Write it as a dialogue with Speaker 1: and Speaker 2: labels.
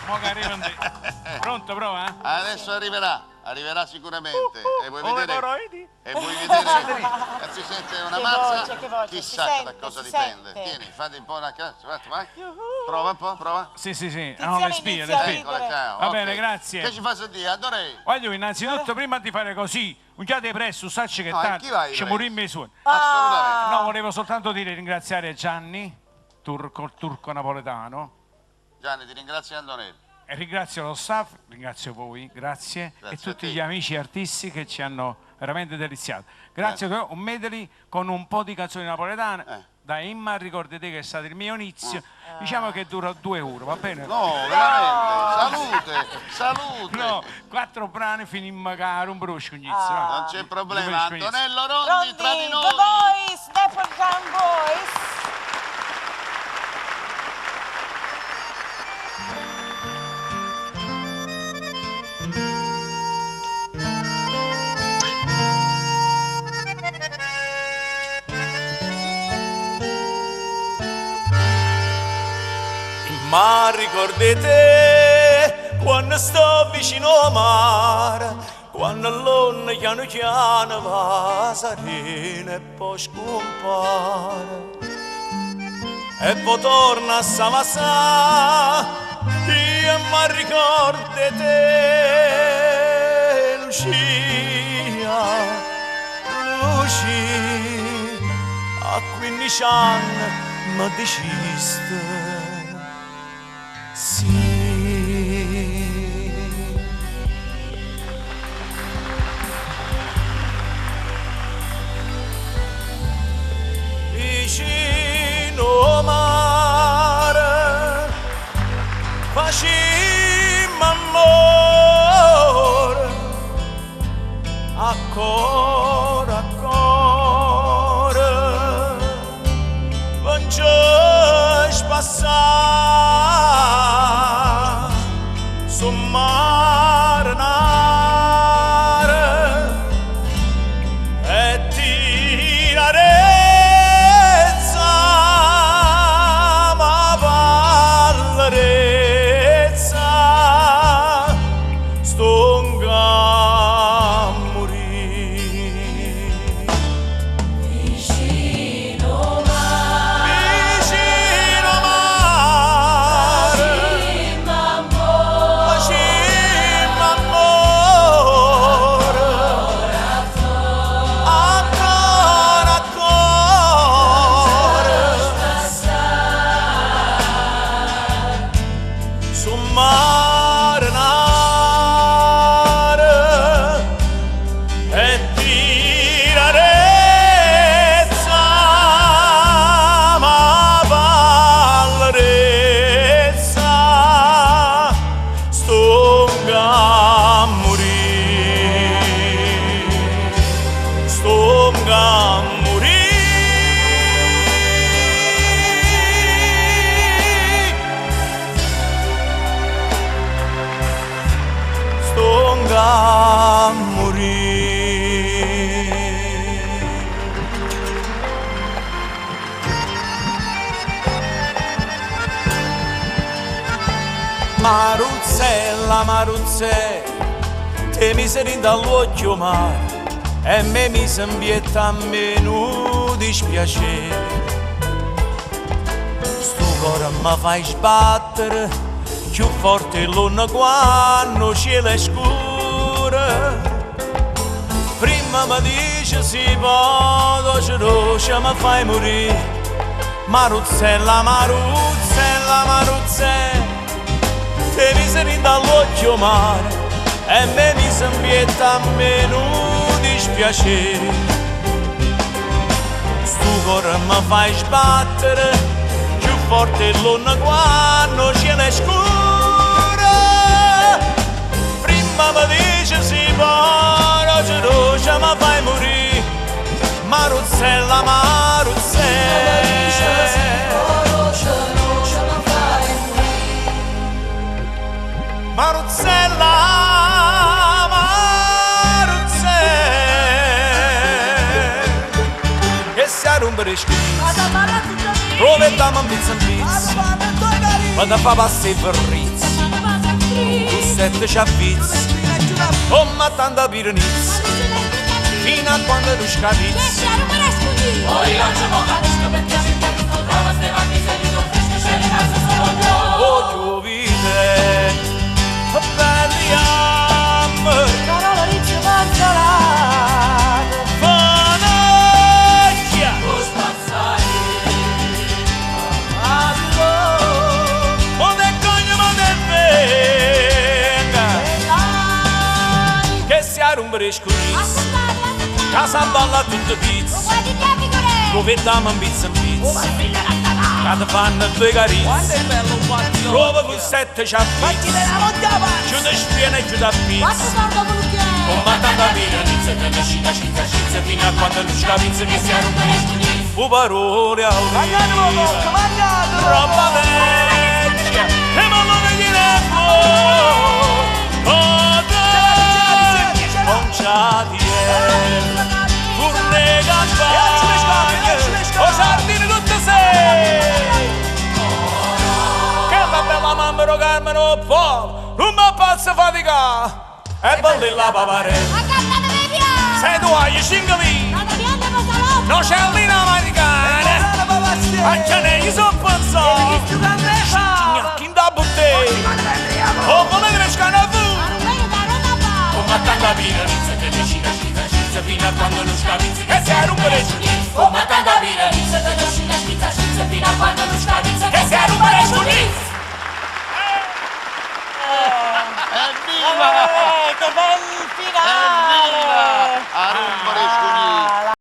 Speaker 1: mo che arriva in te. Pronto, prova?
Speaker 2: Adesso arriverà sicuramente. E vuoi vedere? E vuoi
Speaker 3: Sì.
Speaker 2: vedere? Si sente una mazza?
Speaker 3: Che voce,
Speaker 2: Chissà
Speaker 3: si sente,
Speaker 2: da cosa
Speaker 3: si
Speaker 2: dipende.
Speaker 3: sente.
Speaker 2: Tieni, fate un po' una cazzo, vai. Prova un po', prova.
Speaker 1: Sì.
Speaker 3: Tiziana
Speaker 1: le spie,
Speaker 3: inizia a ridere.
Speaker 2: Eccola qua.
Speaker 1: Va
Speaker 2: ok.
Speaker 1: bene, grazie.
Speaker 2: Che ci fa sentire? Adorei.
Speaker 1: Voglio innanzitutto, prima di fare così, un chiate presso, sacci che
Speaker 2: No,
Speaker 1: tanto
Speaker 2: chi vai
Speaker 1: ci
Speaker 2: presso?
Speaker 1: morimmo i suoni.
Speaker 2: Assolutamente.
Speaker 1: No, volevo soltanto ringraziare Gianni, il turco napoletano,
Speaker 2: Gianni, ti ringrazio Antonello.
Speaker 1: e ringrazio lo staff, ringrazio voi, grazie
Speaker 2: Grazie
Speaker 1: e
Speaker 2: a
Speaker 1: tutti
Speaker 2: te.
Speaker 1: gli amici artisti che ci hanno veramente deliziato. Grazie a un medley con un po' di canzoni napoletane. Da Imma, ricordate che è stato il mio inizio, diciamo che dura 2 ore, va bene?
Speaker 2: No, veramente. Salute.
Speaker 1: No, 4 brani finimmo caro, un brusco inizio.
Speaker 2: Non c'è problema. Antonello Rondi,
Speaker 3: Rondi,
Speaker 2: tra di
Speaker 3: The
Speaker 2: noi.
Speaker 3: Boys, Dapper Gun Boys.
Speaker 4: Ma ricordate quando sto vicino al mare, quando l'onna piano va serena e poi scompare. E poi torna a Samassà, io mi ricordate Lucia, a 15 anni mi diciste. Sì. Vicino mare facimmo amore a cuore non c'è spassare su mare e tirarezza ma vallerezza stonga a morire vicino mare a morire. Maruzzella, Maruzzella, te mi sei dall'occhio mare e me mi sembietta a meno dispiacere. Sto cuore mi fai sbattere più forte l'una quando cielo è scuro. Prima mi dice si può, dolce mi fai morire. Maruzzella, Maruzzella, Maruzzella, te mi sei dall'occhio mare e me mi sembietta a meno dispiacere. Sto cuore mi fai sbattere più forte l'una quando cielo è scuro. Prima mi dice si può, dolce mi fai morire. Maruzzella, Maruzzella, Maruzzella, Maruzzella, che si a rompere schizzi, provettiamo un pizzo in pizzo, vado a fare passi per rizzi. sette c'avvizzi, come tanta piranizia, fino a quando tu scapizzi. Voglio vivere, parliamo,
Speaker 3: Parola di mangiolata.
Speaker 4: fanaglia, monte cogno, monte venga, che si arrumbere scurrizzi, casa balla tutto pizza, dove dammo un pizza in pizza, che ti fanno due carizze, prova con sette c'avvizzi, giù da spiena e giù da pizza, come tanta piranizia, che ne scina, fino a quando non scapizza che si arrumbere scurrizzi, u parole audive, roba vecchia, e mallone di nefo, non c'ha pure campagne, o sardine tutte sei, che la bella mamma rogarmi non può, non mi posso faticare, e ballilla paparella, sei tu hai i cingoli, non c'è l'ina americana, anche nei soppozzo, gnocchi da bottega, o come crescano a fu, come tanta piranizia che ne scina, fino a quando non scapizzi, che si arrumbere scurrizzi, come tanta piranizia che ne scina, fino a quando non scapizzi, che si arrumbere scurrizzi.
Speaker 2: Evviva!
Speaker 3: Che bel finale!
Speaker 2: Evviva! A rompere scugli!